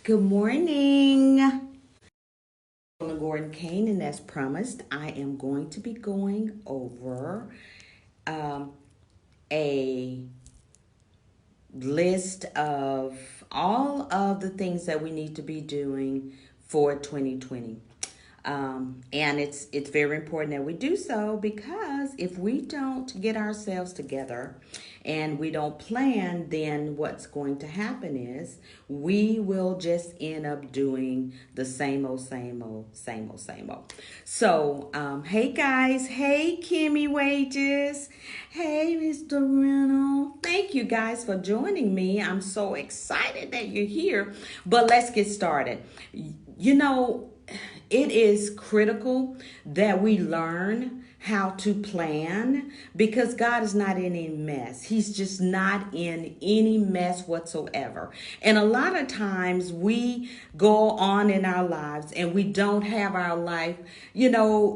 Good morning. I'm Gordon Kane, and as promised, I am going to be going over um, a list of all of the things that we need to be doing for 2020. And it's very important that we do so, because if we don't get ourselves together and we don't plan, then what's going to happen is we will just end up doing the same old, same old, same old, same old. So, hey guys, hey Kimmy Wages, hey Mr. Reynolds. Thank you guys for joining me. I'm so excited that you're here. But let's get started. You know, it is critical that we learn how to plan, because God is not in any mess. He's just not in any mess whatsoever. And a lot of times we go on in our lives and we don't have our life,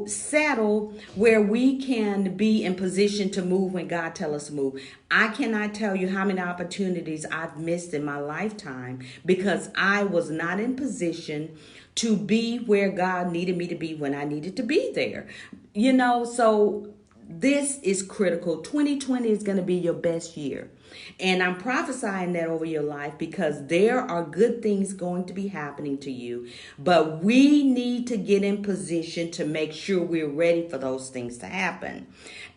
settled where we can be in position to move when God tells us to move. I cannot tell you how many opportunities I've missed in my lifetime because I was not in position to be where God needed me to be when I needed to be there. So this is critical. 2020 is going to be your best year. And I'm prophesying that over your life because there are good things going to be happening to you. But we need to get in position to make sure we're ready for those things to happen.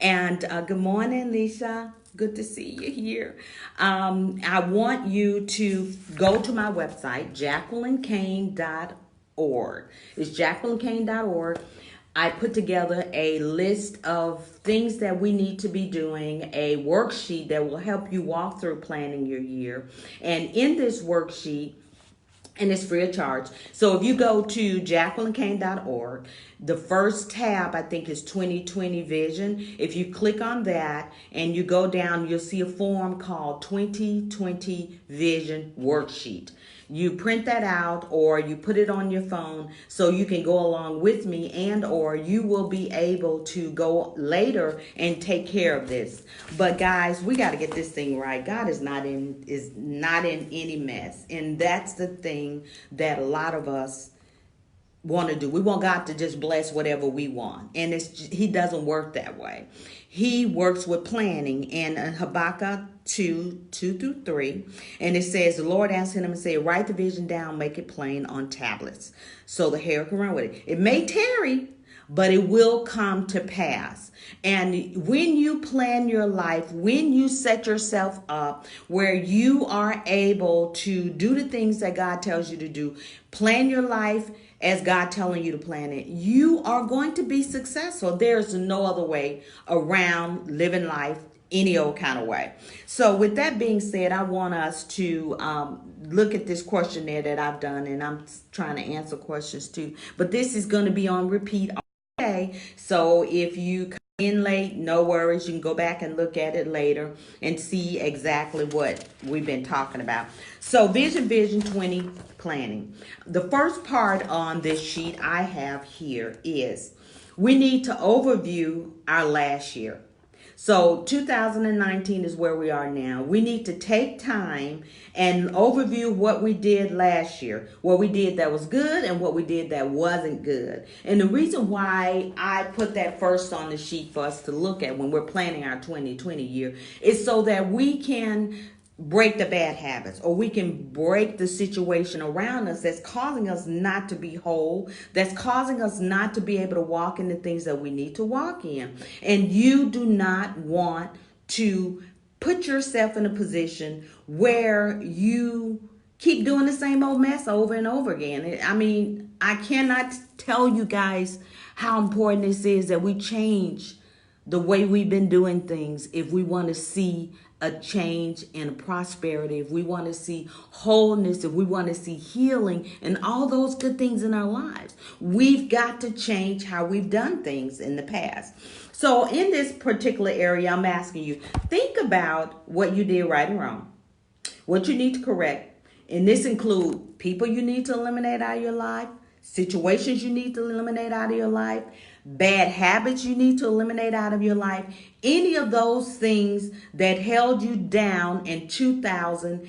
And good morning, Lisa. Good to see you here. I want you to go to my website, JacquelineCain.org. It's JacquelineCain.org. I put together a list of things that we need to be doing, a worksheet that will help you walk through planning your year. And in this worksheet, and it's free of charge. So if you go to JacquelineCain.org, the first tab, I think, is 2020 Vision. If you click on that and you go down, you'll see a form called 2020 Vision Worksheet. You print that out or you put it on your phone so you can go along with me, and or you will be able to go later and take care of this. But guys, we got to get this thing right. God is not in any mess. And that's the thing that a lot of us want to do. We want God to just bless whatever we want. And he doesn't work that way. He works with planning. In Habakkuk 2:2-3, and it says, the Lord answered him and said, write the vision down, make it plain on tablets, so the hair can run with it. It may tarry, but it will come to pass. And when you plan your life, when you set yourself up where you are able to do the things that God tells you to do, plan your life as God telling you to plan it, you are going to be successful. There's no other way around living life any old kind of way. So with that being said, I want us to look at this questionnaire that I've done, and I'm trying to answer questions too. But this is going to be on repeat all day. So if you come in late, no worries. You can go back and look at it later and see exactly what we've been talking about. So Vision 20 planning. The first part on this sheet I have here is we need to overview our last year. So 2019 is where we are now. We need to take time and overview what we did last year, what we did that was good and what we did that wasn't good. And the reason why I put that first on the sheet for us to look at when we're planning our 2020 year is so that we can break the bad habits, or we can break the situation around us that's causing us not to be whole, that's causing us not to be able to walk in the things that we need to walk in. And you do not want to put yourself in a position where you keep doing the same old mess over and over again. I mean, I cannot tell you guys how important this is that we change the way we've been doing things if we want to see a change and prosperity, if we want to see wholeness, if we want to see healing and all those good things in our lives. We've got to change how we've done things in the past. So in this particular area, I'm asking you, think about what you did right and wrong, what you need to correct. And this includes people you need to eliminate out of your life, situations you need to eliminate out of your life, bad habits you need to eliminate out of your life, any of those things that held you down in 2019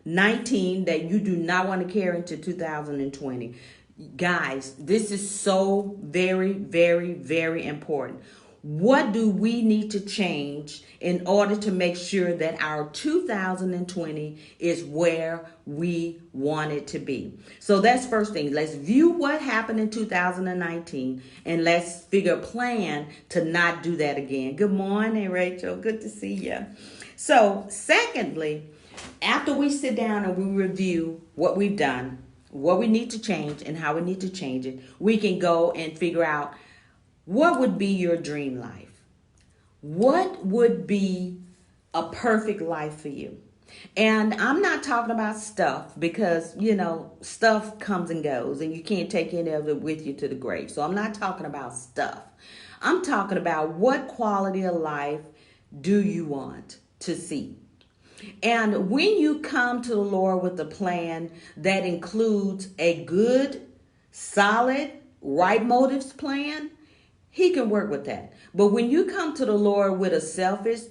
19 that you do not want to carry into 2020. Guys, this is so very, very, very important. What do we need to change in order to make sure that our 2020 is where we want it to be? So that's first thing. Let's view what happened in 2019 and let's figure a plan to not do that again. Good morning, Rachel. Good to see you. So, secondly, after we sit down and we review what we've done, what we need to change and how we need to change it, we can go and figure out what would be your dream life. What would be a perfect life for you? And I'm not talking about stuff because, stuff comes and goes and you can't take any of it with you to the grave. So I'm not talking about stuff. I'm talking about what quality of life do you want to see? And when you come to the Lord with a plan that includes a good, solid, right motives plan, He can work with that. But when you come to the Lord with a selfish,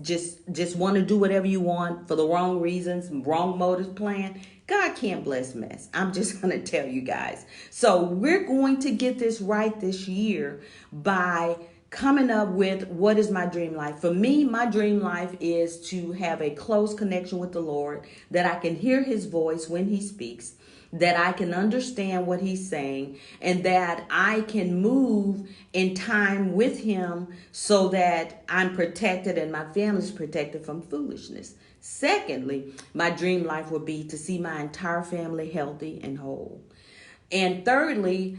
just want to do whatever you want for the wrong reasons, wrong motives plan, God can't bless mess. I'm just going to tell you guys. So we're going to get this right this year by coming up with what is my dream life. For me, my dream life is to have a close connection with the Lord, that I can hear His voice when He speaks, that I can understand what He's saying, and that I can move in time with Him so that I'm protected and my family's protected from foolishness. Secondly, my dream life would be to see my entire family healthy and whole. And thirdly,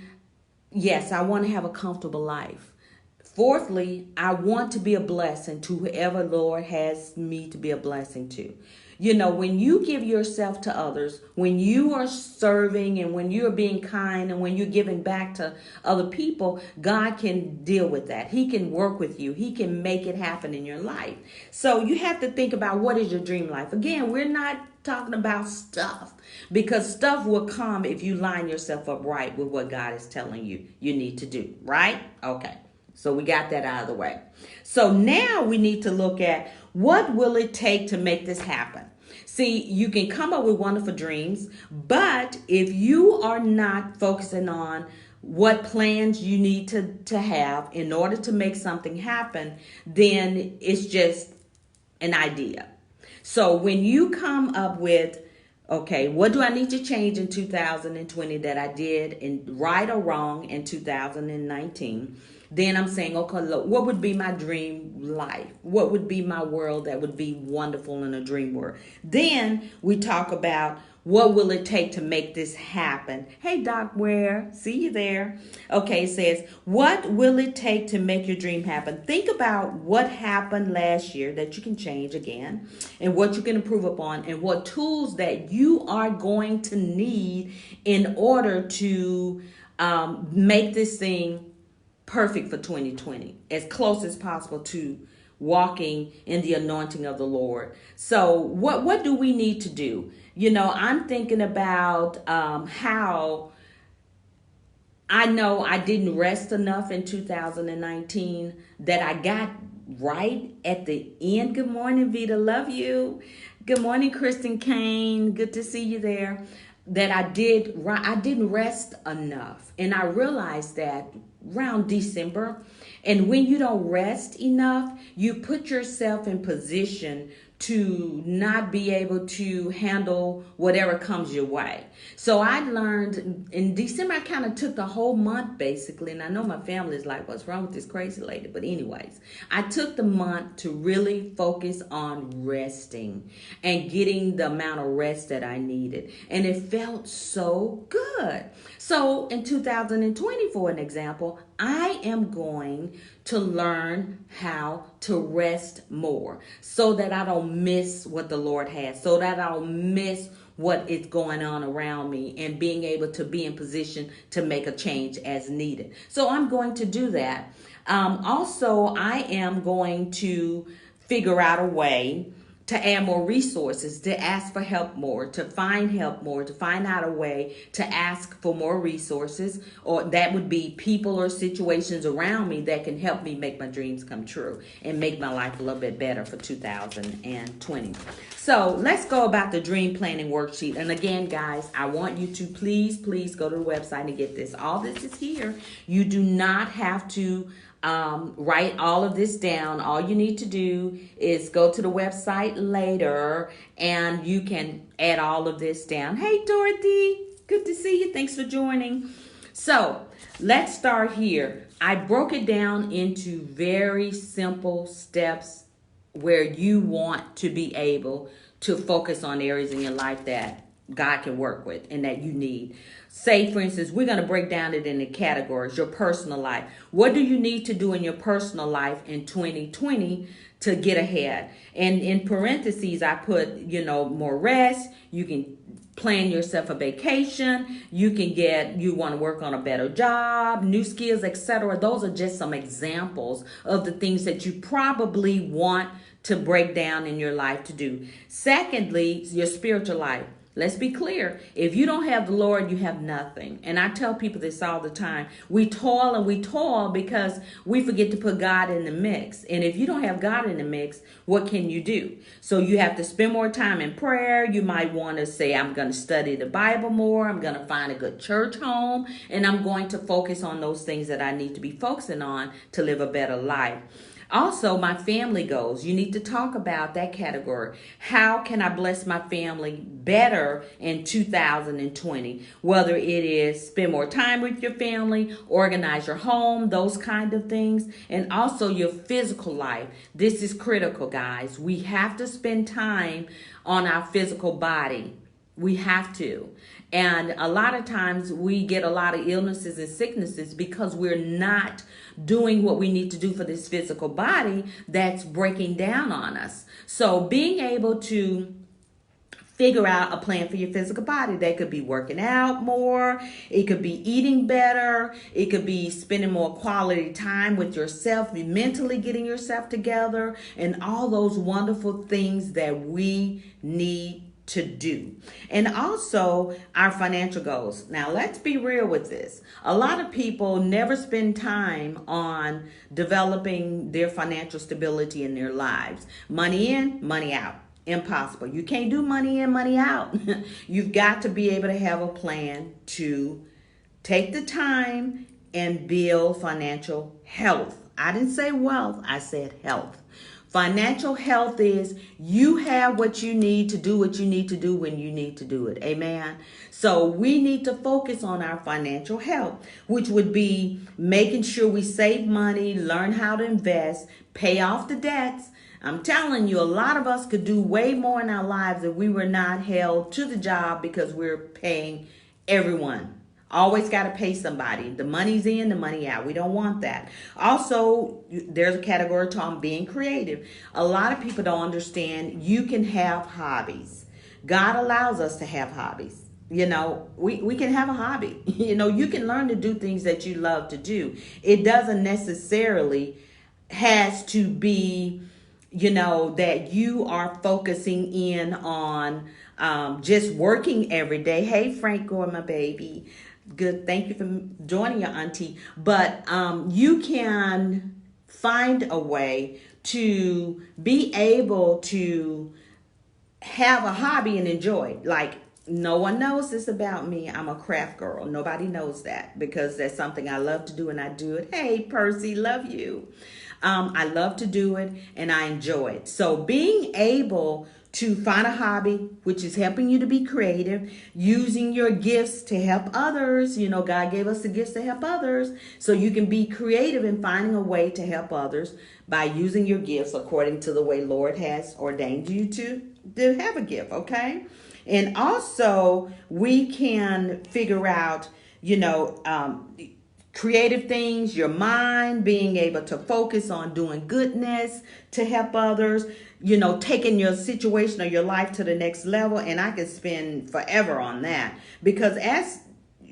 yes, I want to have a comfortable life. Fourthly, I want to be a blessing to whoever Lord has me to be a blessing to. When you give yourself to others, when you are serving and when you're being kind and when you're giving back to other people, God can deal with that. He can work with you. He can make it happen in your life. So you have to think about, what is your dream life? Again, we're not talking about stuff, because stuff will come if you line yourself up right with what God is telling you need to do, right? Okay. So we got that out of the way. So now we need to look at, what will it take to make this happen? See, you can come up with wonderful dreams, but if you are not focusing on what plans you need to have in order to make something happen, then it's just an idea. So when you come up with, okay, what do I need to change in 2020 that I did in right or wrong in 2019? Then I'm saying, okay, look, what would be my dream life? What would be my world that would be wonderful in a dream world? Then we talk about, what will it take to make this happen? Hey, Doc Ware, see you there. Okay, it says, what will it take to make your dream happen? Think about what happened last year that you can change again, and what you can improve upon, and what tools that you are going to need in order to make this thing perfect for 2020, as close as possible to walking in the anointing of the Lord. So what do we need to do? I'm thinking about how I know I didn't rest enough in 2019 that I got right at the end. Good morning, Vita. Love you. Good morning, Kristen Kane. Good to see you there. That I didn't rest enough. And I realized that around December. And when you don't rest enough, you put yourself in position to not be able to handle whatever comes your way. So I learned in December, I kind of took the whole month basically. And I know my family is like, what's wrong with this crazy lady? But anyways, I took the month to really focus on resting and getting the amount of rest that I needed. And it felt so good. So in 2020, for an example, I am going to learn how to rest more so that I don't miss what the Lord has, so that I don't miss what is going on around me, and being able to be in position to make a change as needed. So I'm going to do that. Also, I am going to figure out a way to add more resources, to ask for help more, to find help more, to find out a way to ask for more resources, or that would be people or situations around me that can help me make my dreams come true and make my life a little bit better for 2020. So let's go about the dream planning worksheet. And again, guys, I want you to please go to the website and get this. All this is here. You do not have to write all of this down. All you need to do is go to the website later and you can add all of this down. Hey, Dorothy, good to see you. Thanks for joining. So let's start here. I broke it down into very simple steps where you want to be able to focus on areas in your life that God can work with and that you need. Say, for instance, we're going to break down it into categories. Your personal life. What do you need to do in your personal life in 2020 to get ahead? And in parentheses, I put, more rest. You can plan yourself a vacation. You want to work on a better job, new skills, etc. Those are just some examples of the things that you probably want to break down in your life to do. Secondly, your spiritual life. Let's be clear. If you don't have the Lord, you have nothing. And I tell people this all the time. We toil because we forget to put God in the mix. And if you don't have God in the mix, what can you do? So you have to spend more time in prayer. You might want to say, I'm going to study the Bible more. I'm going to find a good church home. And I'm going to focus on those things that I need to be focusing on to live a better life. Also, my family goals. You need to talk about that category. How can I bless my family better in 2020? Whether it is spend more time with your family, organize your home, those kind of things. And also your physical life. This is critical, guys. We have to spend time on our physical body. We have to. And a lot of times we get a lot of illnesses and sicknesses because we're not doing what we need to do for this physical body that's breaking down on us. So being able to figure out a plan for your physical body. That could be working out more. It could be eating better. It could be spending more quality time with yourself, mentally getting yourself together, and all those wonderful things that we need to do. And also our financial goals. Now, let's be real with this. A lot of people never spend time on developing their financial stability in their lives. Money in, money out. Impossible. You can't do money in, money out. You've got to be able to have a plan to take the time and build financial health. I didn't say wealth, I said health. Financial health is you have what you need to do what you need to do when you need to do it. Amen. So we need to focus on our financial health, which would be making sure we save money, learn how to invest, pay off the debts. I'm telling you, a lot of us could do way more in our lives if we were not held to the job because we're paying everyone. Always got to pay somebody. The money's in, the money out. We don't want that. Also, there's a category term being creative. A lot of people don't understand you can have hobbies. God allows us to have hobbies. We can have a hobby. You can learn to do things that you love to do. It doesn't necessarily has to be, that you are focusing in on just working every day. Hey, Franco, my baby. Good. Thank you for joining your auntie. But you can find a way to be able to have a hobby and enjoy it. Like, no one knows this about me. I'm a craft girl. Nobody knows that because that's something I love to do and I do it. Hey, Percy, love you. I love to do it and I enjoy it. So being able to find a hobby, which is helping you to be creative, using your gifts to help others. God gave us the gifts to help others. So you can be creative in finding a way to help others by using your gifts according to the way Lord has ordained you to have a gift, okay? And also we can figure out, creative things, your mind, being able to focus on doing goodness to help others, taking your situation or your life to the next level. And I could spend forever on that because as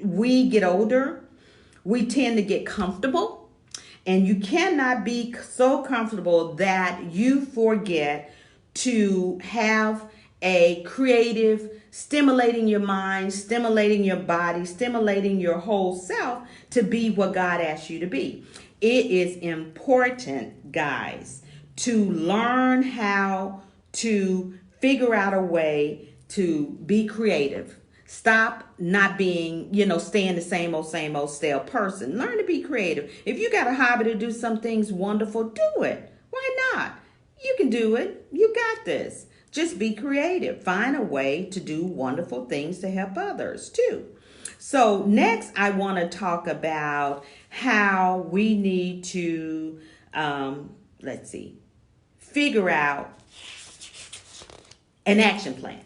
we get older, we tend to get comfortable, and you cannot be so comfortable that you forget to have a creative, stimulating your mind, stimulating your body, stimulating your whole self to be what God asked you to be. It is important, guys, to learn how to figure out a way to be creative. Stop not being, staying the same old stale person. Learn to be creative. If you got a hobby to do some things wonderful, do it. Why not? You can do it. You got this. Just be creative. Find a way to do wonderful things to help others too. So next, I want to talk about how we need to, figure out an action plan.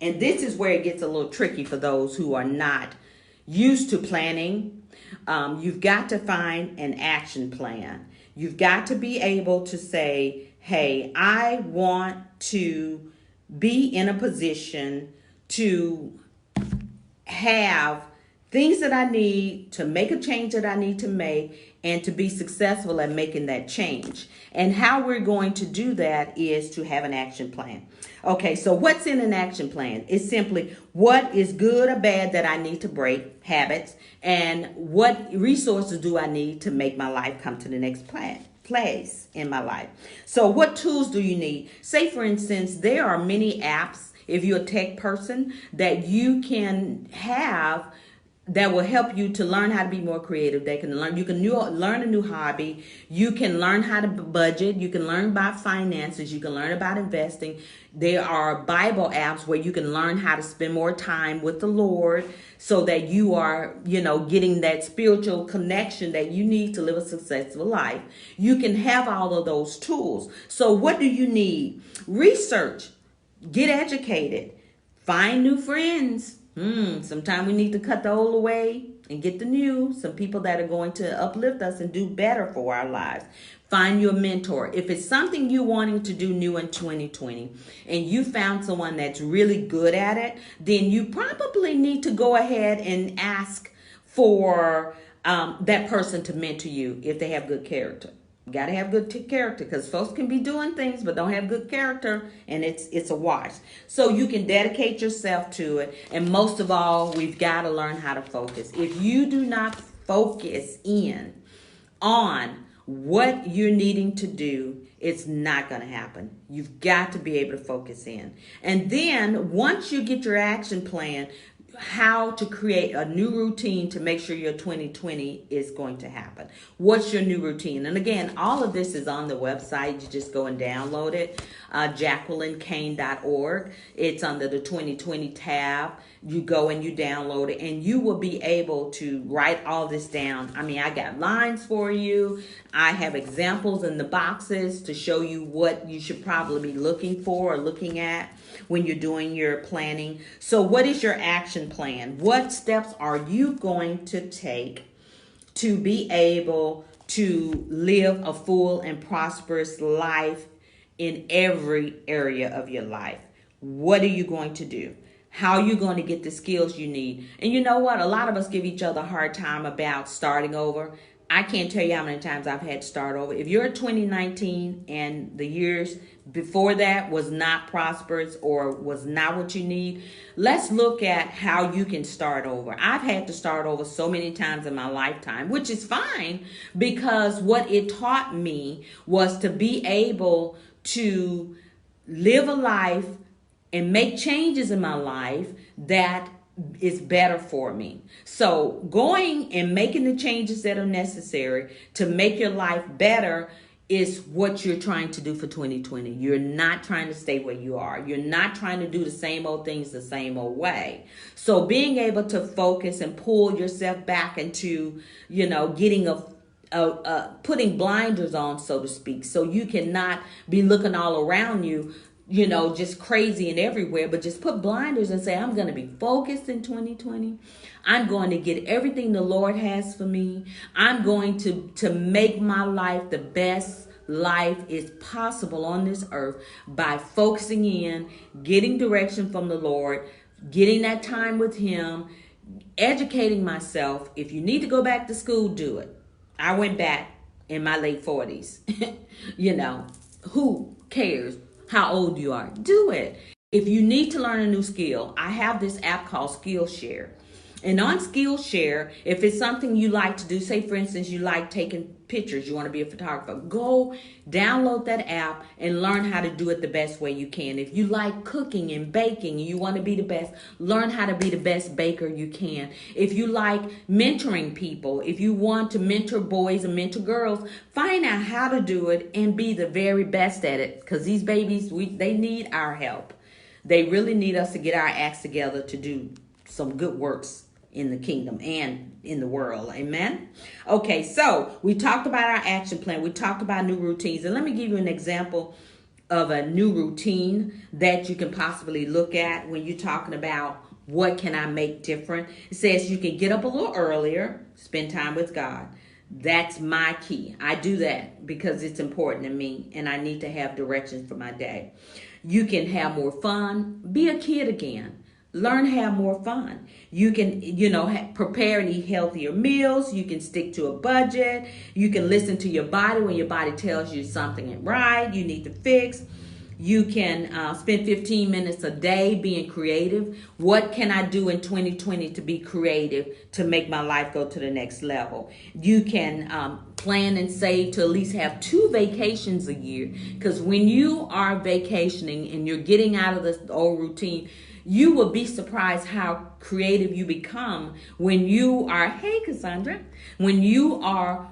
And this is where it gets a little tricky for those who are not used to planning. You've got to find an action plan. You've got to be able to say, hey, I want to be in a position to have things that I need to make a change that I need to make and to be successful at making that change. And how we're going to do that is to have an action plan. Okay, so what's in an action plan? It's simply what is good or bad that I need to break, habits, and what resources do I need to make my life come to the next place in my life. So what tools do you need? Say, for instance, there are many apps, if you're a tech person, that you can have that will help you to learn how to be more creative. You can learn a new hobby. You can learn how to budget. You can learn about finances. You can learn about investing. There are Bible apps where you can learn how to spend more time with the Lord so that you are, getting that spiritual connection that you need to live a successful life. You can have all of those tools. So what do you need? Research. Get educated. Find new friends. Sometimes we need to cut the old away and get the new. Some people that are going to uplift us and do better for our lives. Find your mentor. If it's something you're wanting to do new in 2020 and you found someone that's really good at it, then you probably need to go ahead and ask for that person to mentor you if they have good character. You got to have good character, because folks can be doing things but don't have good character, and it's a wash. So you can dedicate yourself to it, and most of all, we've got to learn how to focus. If you do not focus in on what you're needing to do, it's not going to happen. You've got to be able to focus in. And then once you get your action plan, how to create a new routine to make sure your 2020 is going to happen. What's your new routine? And again, all of this is on the website. You just go and download it, JacquelineCain.org. It's under the 2020 tab. You go and you download it, and you will be able to write all this down. I mean, I got lines for you. I have examples in the boxes to show you what you should probably be looking for or looking at when you're doing your planning. So what is your action plan? What steps are you going to take to be able to live a full and prosperous life in every area of your life? What are you going to do? How are you going to get the skills you need? And you know what? A lot of us give each other a hard time about starting over. I can't tell you how many times I've had to start over. If you're 2019 and the years before that was not prosperous or was not what you need, let's look at how you can start over. I've had to start over so many times in my lifetime, which is fine, because what it taught me was to be able to live a life and make changes in my life that is better for me. So going and making the changes that are necessary to make your life better is what you're trying to do for 2020. You're not trying to stay where you are. You're not trying to do the same old things the same old way. So being able to focus and pull yourself back into, getting putting blinders on, so to speak, so you cannot be looking all around you, just crazy and everywhere, but just put blinders and say, I'm going to be focused in 2020. I'm going to get everything the Lord has for me. I'm going to make my life the best life is possible on this earth by focusing in, getting direction from the Lord, getting that time with Him, educating myself. If you need to go back to school, do it. I went back in my late 40s. Who cares? how old you are. Do it. If you need to learn a new skill, I have this app called Skillshare. And on Skillshare, if it's something you like to do, say for instance, you like taking pictures, you want to be a photographer, go download that app and learn how to do it the best way you can. If you like cooking and baking and you want to be the best, learn how to be the best baker you can. If you like mentoring people, if you want to mentor boys and mentor girls, find out how to do it and be the very best at it, because these babies, they need our help. They really need us to get our acts together to do some good works in the kingdom and in the world. Amen. Okay, so we talked about our action plan. We talked about new routines. And let me give you an example of a new routine that you can possibly look at when you're talking about what can I make different. It says you can get up a little earlier, spend time with God. That's my key. I do that because it's important to me and I need to have directions for my day. You can have more fun. Be a kid again. Learn to have more fun. You can, prepare and eat healthier meals. You can stick to a budget. You can listen to your body when your body tells you something ain't right, you need to fix. You can spend 15 minutes a day being creative. What can I do in 2020 to be creative to make my life go to the next level? You can plan and save to at least have 2 vacations a year. Because when you are vacationing and you're getting out of this old routine, you will be surprised how creative you become when you are, hey Cassandra, when you are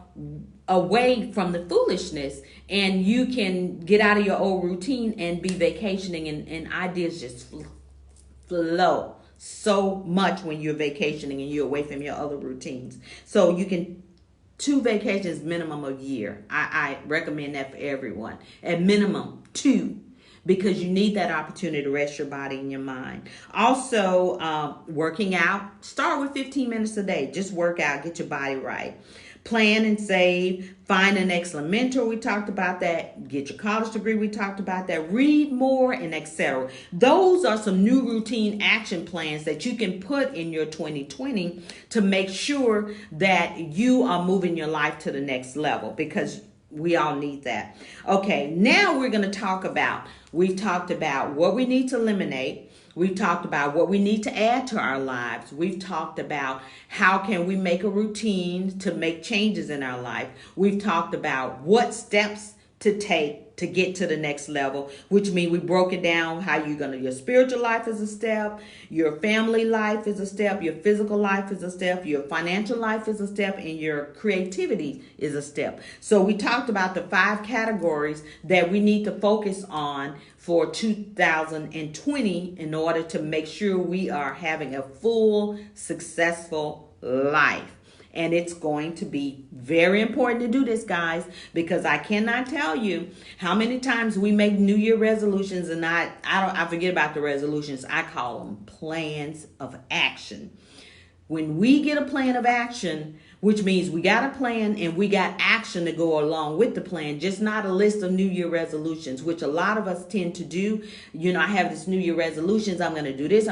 away from the foolishness and you can get out of your old routine and be vacationing and ideas just flow so much when you're vacationing and you're away from your other routines. So you can 2 vacations minimum a year. I recommend that for everyone. At minimum 2. Because you need that opportunity to rest your body and your mind. Also, working out. Start with 15 minutes a day. Just work out. Get your body right. Plan and save. Find an excellent mentor. We talked about that. Get your college degree. We talked about that. Read more and etc. Those are some new routine action plans that you can put in your 2020 to make sure that you are moving your life to the next level, because we all need that. Okay, now we're going to we've talked about what we need to eliminate. We've talked about what we need to add to our lives. We've talked about how can we make a routine to make changes in our life. We've talked about what steps to take to get to the next level, which means we broke it down how your spiritual life is a step, your family life is a step, your physical life is a step, your financial life is a step, and your creativity is a step. So we talked about the 5 categories that we need to focus on for 2020 in order to make sure we are having a full, successful life. And it's going to be very important to do this, guys, because I cannot tell you how many times we make New Year resolutions, and I forget about the resolutions. I call them plans of action. When we get a plan of action, which means we got a plan and we got action to go along with the plan, just not a list of New Year resolutions, which a lot of us tend to do. I have this New Year resolutions. I'm going to do this.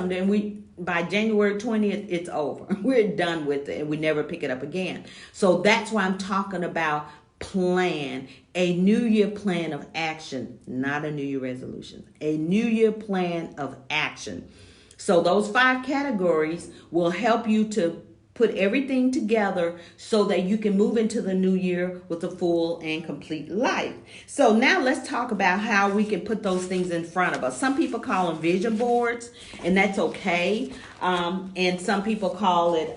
By January 20th, it's over. We're done with it and we never pick it up again. So that's why I'm talking about plan, a New Year plan of action, not a New Year resolution, a New Year plan of action. So those 5 categories will help you to put everything together so that you can move into the new year with a full and complete life. So now let's talk about how we can put those things in front of us. Some people call them vision boards, and that's okay. And some people call it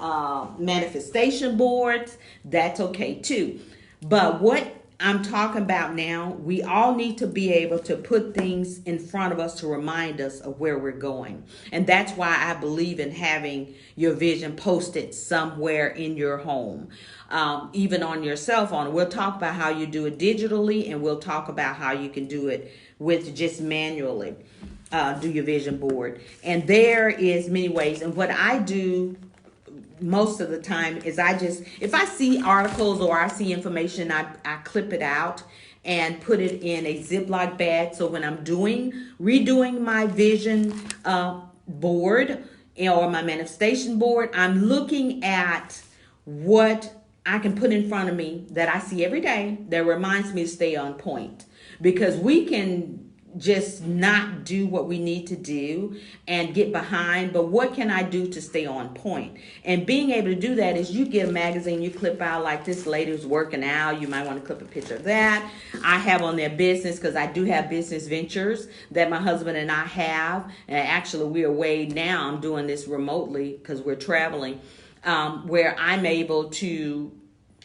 manifestation boards. That's okay too. But what I'm talking about now, we all need to be able to put things in front of us to remind us of where we're going. And that's why I believe in having your vision posted somewhere in your home, even on your cell phone. We'll talk about how you do it digitally, and we'll talk about how you can do it with just manually, do your vision board. And there is many ways. And what I do most of the time is if I see articles or I see information, I clip it out and put it in a Ziploc bag. So when I'm redoing my vision board or my manifestation board, I'm looking at what I can put in front of me that I see every day that reminds me to stay on point. Because we can just not do what we need to do and get behind, but what can I do to stay on point? And being able to do that is you get a magazine, you clip out like this lady who's working out, you might want to clip a picture of that. I have on their business, because I do have business ventures that my husband and I have, and actually we're away now. I'm doing this remotely because we're traveling, where I'm able to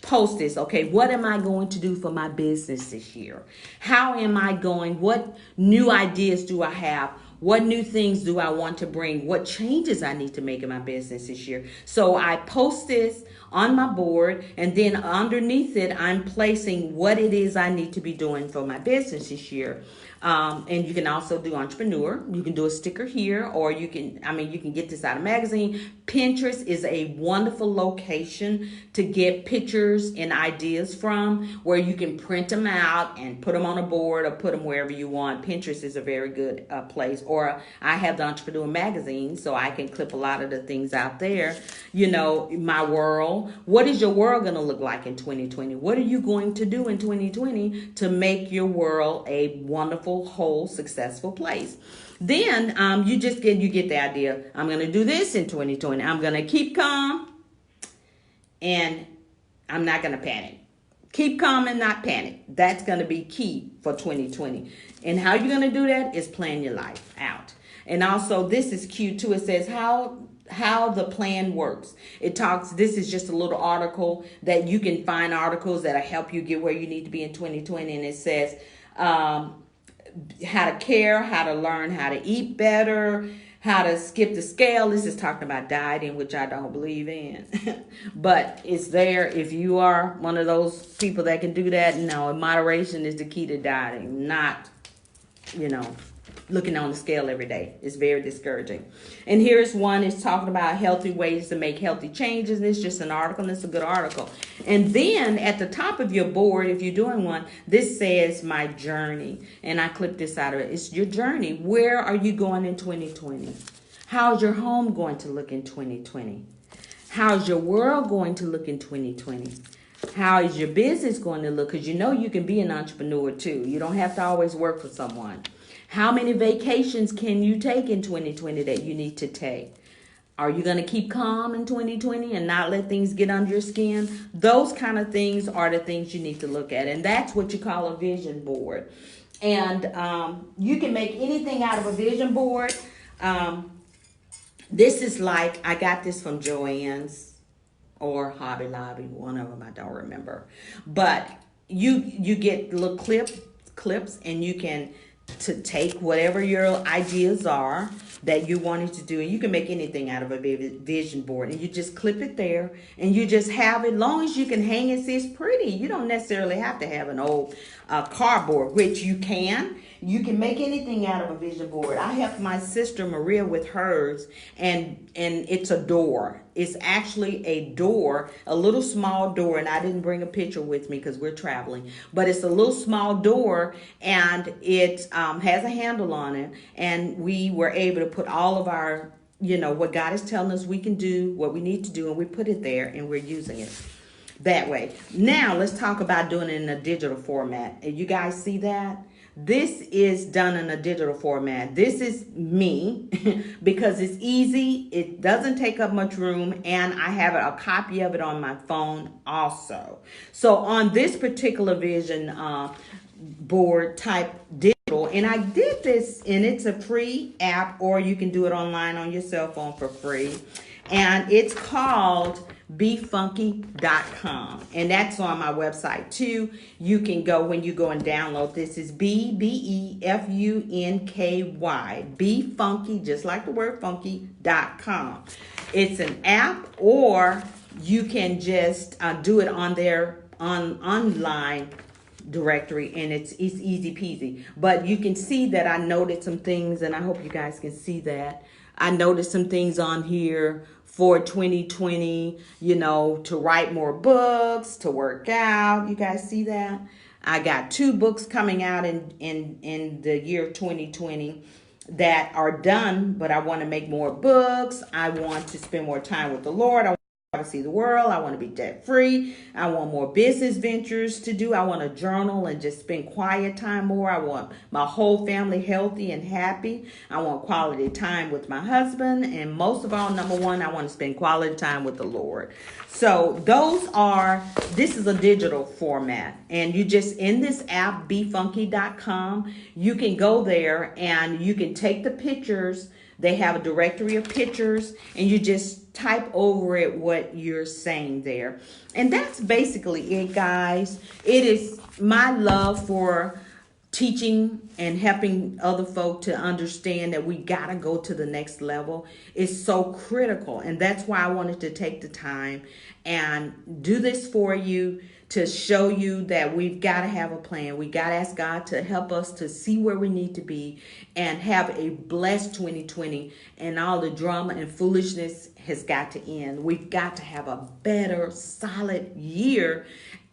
post this. Okay, what am I going to do for my business this year? How am I going? What new ideas do I have? What new things do I want to bring? What changes I need to make in my business this year? So I post this on my board, and then underneath it, I'm placing what it is I need to be doing for my business this year. And you can also do entrepreneur. You can do a sticker here, or you can get this out of magazine. Pinterest is a wonderful location to get pictures and ideas from, where you can print them out and put them on a board or put them wherever you want. Pinterest is a very good place. Or I have the Entrepreneur magazine, so I can clip a lot of the things out there. My world. What is your world going to look like in 2020? What are you going to do in 2020 to make your world a wonderful, whole, successful place? Then you get the idea. I'm going to do this in 2020. I'm going to keep calm, and I'm not going to panic. Keep calm and not panic. That's going to be key for 2020. And how you're going to do that is plan your life out. And also, this is cute too. It says how the plan works. This is just a little article that you can find articles that'll help you get where you need to be in 2020. And it says how to care, how to learn how to eat better, how to skip the scale. This is talking about dieting, which I don't believe in. But it's there if you are one of those people that can do that. No, moderation is the key to dieting, not, looking on the scale every day. It's very discouraging. And here's one. It's talking about healthy ways to make healthy changes. And it's just an article, and it's a good article. And then at the top of your board, if you're doing one, this says my journey. And I clipped this out of it. It's your journey. Where are you going in 2020? How's your home going to look in 2020? How's your world going to look in 2020? How is your business going to look? Because you can be an entrepreneur too. You don't have to always work for someone. How many vacations can you take in 2020 that you need to take? Are you going to keep calm in 2020 and not let things get under your skin? Those kind of things are the things you need to look at. And that's what you call a vision board. And you can make anything out of a vision board. This is like, I got this from Joann's or Hobby Lobby, one of them, I don't remember. But you get little clips, and you can to take whatever your ideas are that you wanted to do, and you can make anything out of a vision board, and you just clip it there, and you just have it. Long as you can hang it, see it's pretty. You don't necessarily have to have an old cardboard, which you can make anything out of a vision board. I helped my sister Maria with hers, and it's a door. It's actually a door, a little small door, and I didn't bring a picture with me because we're traveling, but it's a little small door, and it has a handle on it, and we were able to put all of our, what God is telling us we can do, what we need to do, and we put it there, and we're using it that way. Now, let's talk about doing it in a digital format. And you guys see that? This is done in a digital format. This is me because it's easy. It doesn't take up much room, and I have a copy of it on my phone also. So on this particular vision board type digital, and I did this, and it's a free app, or you can do it online on your cell phone for free. And it's called befunky.com, and that's on my website too. You can go, when you go and download this, is BEFUNKY, befunky, just like the word funky.com. It's an app, or you can just do it on their online directory, and it's easy peasy. But you can see that I noted some things, and I hope you guys can see that. I noticed some things on here for 2020, to write more books, to work out. You guys see that? I got 2 books coming out in the year 2020 that are done, but I want to make more books. I want to spend more time with the Lord. to see the world. I want to be debt free. I want more business ventures to do. I want to journal and just spend quiet time more. I want my whole family healthy and happy. I want quality time with my husband. And most of all, number one, I want to spend quality time with the Lord. So this is a digital format. And you just, in this app, befunky.com, you can go there and you can take the pictures. They have a directory of pictures, and you just type over it what you're saying there. And that's basically it, guys. It is my love for teaching and helping other folk to understand that we got to go to the next level is so critical. And that's why I wanted to take the time and do this for you, to show you that we've got to have a plan. We got to ask God to help us to see where we need to be and have a blessed 2020, and all the drama and foolishness has got to end. We've got to have a better, solid year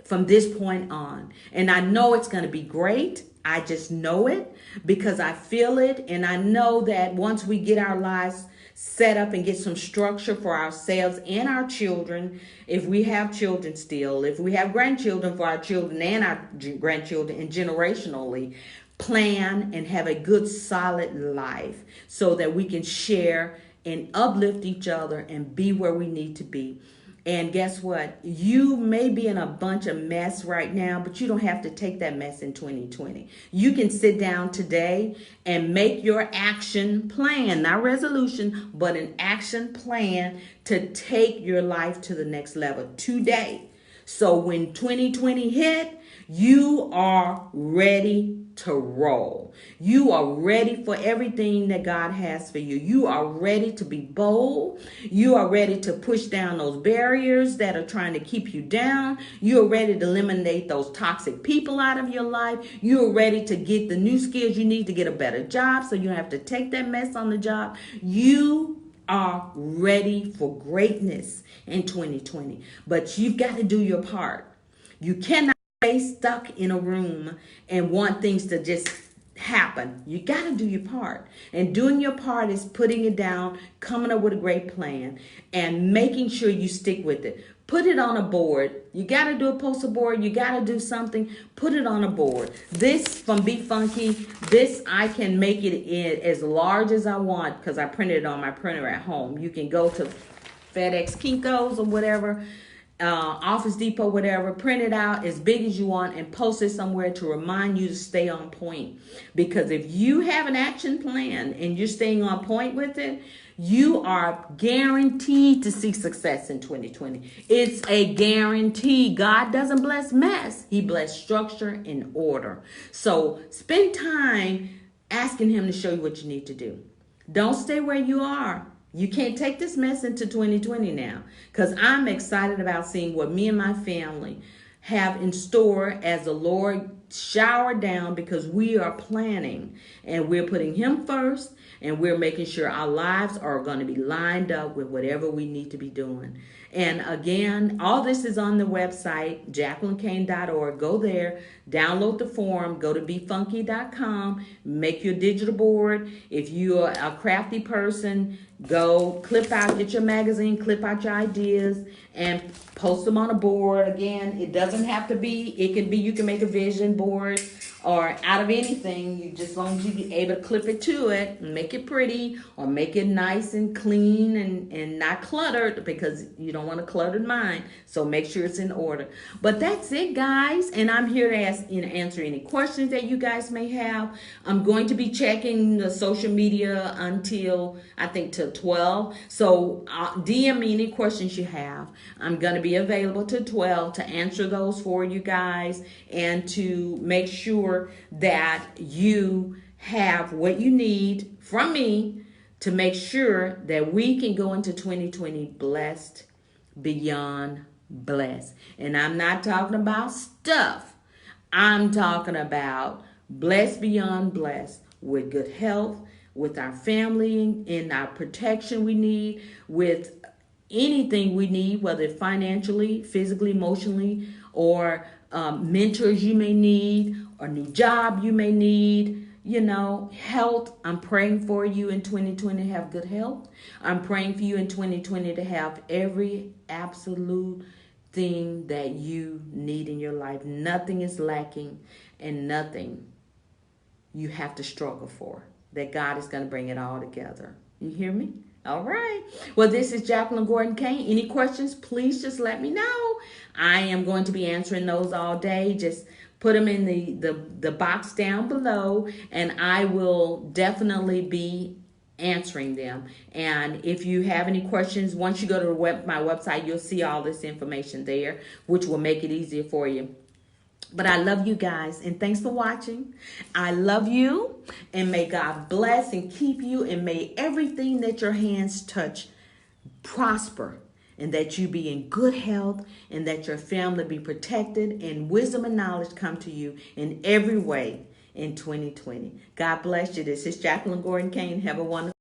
from this point on. And I know it's going to be great. I just know it because I feel it. And I know that once we get our lives set up and get some structure for ourselves and our children, if we have children still, if we have grandchildren, for our children and our grandchildren, and generationally, plan and have a good solid life so that we can share and uplift each other and be where we need to be. And guess what? You may be in a bunch of mess right now, but you don't have to take that mess in 2020. You can sit down today and make your action plan, not resolution, but an action plan to take your life to the next level today. So when 2020 hit, you are ready to roll. You are ready for everything that God has for you. You are ready to be bold. You are ready to push down those barriers that are trying to keep you down. You are ready to eliminate those toxic people out of your life. You are ready to get the new skills you need to get a better job so you don't have to take that mess on the job. You are ready for greatness in 2020, but you've got to do your part. You cannot stay stuck in a room and want things to just happen. You got to do your part. And doing your part is putting it down, coming up with a great plan, and making sure you stick with it. Put it on a board. You got to do a poster board. You got to do something. Put it on a board. This from Be Funky, this I can make it in as large as I want because I printed it on my printer at home. You can go to FedEx, Kinko's, or whatever, Office Depot, whatever, print it out as big as you want and post it somewhere to remind you to stay on point. Because if you have an action plan and you're staying on point with it, you are guaranteed to see success in 2020. It's a guarantee. God doesn't bless mess. He bless structure and order. So spend time asking him to show you what you need to do. Don't stay where you are. You can't take this mess into 2020 now, because I'm excited about seeing what me and my family have in store as the Lord shower down, because we are planning and we're putting him first, and we're making sure our lives are going to be lined up with whatever we need to be doing. And again, all this is on the website, JacquelineCain.org. Go there, download the form, go to befunky.com, make your digital board. If you're a crafty person, go clip out, get your magazine, clip out your ideas, and post them on a board. Again, it doesn't have to be, it can be, you can make a vision board or out of anything, you just, as long as you be able to clip it to it and make it pretty, or make it nice and clean and not cluttered, because you don't want a cluttered mind. So make sure it's in order. But that's it, guys. And I'm here to answer any questions that you guys may have. I'm going to be checking the social media until I think till 12. So DM me any questions you have. I'm going to be available till 12 to answer those for you guys, and to make sure that you have what you need from me to make sure that we can go into 2020 blessed beyond blessed. And I'm not talking about stuff. I'm talking about blessed beyond blessed, with good health, with our family and our protection we need, with anything we need, whether financially, physically, emotionally, or mentors you may need, or new job you may need. Health. I'm praying for you in 2020 to have good health. I'm praying for you in 2020 to have every absolute thing that you need in your life. Nothing is lacking and nothing you have to struggle for. That God is going to bring it all together. You hear me? All right. Well, this is Jacqueline Gordon Kane. Any questions, please just let me know. I am going to be answering those all day. Just put them in the box down below, and I will definitely be answering them. And if you have any questions, once you go to my website, you'll see all this information there, which will make it easier for you. But I love you guys, and thanks for watching. I love you, and may God bless and keep you, and may everything that your hands touch prosper, and that you be in good health, and that your family be protected, and wisdom and knowledge come to you in every way in 2020. God bless you. This is Jacqueline Gordon Kane. Have a wonderful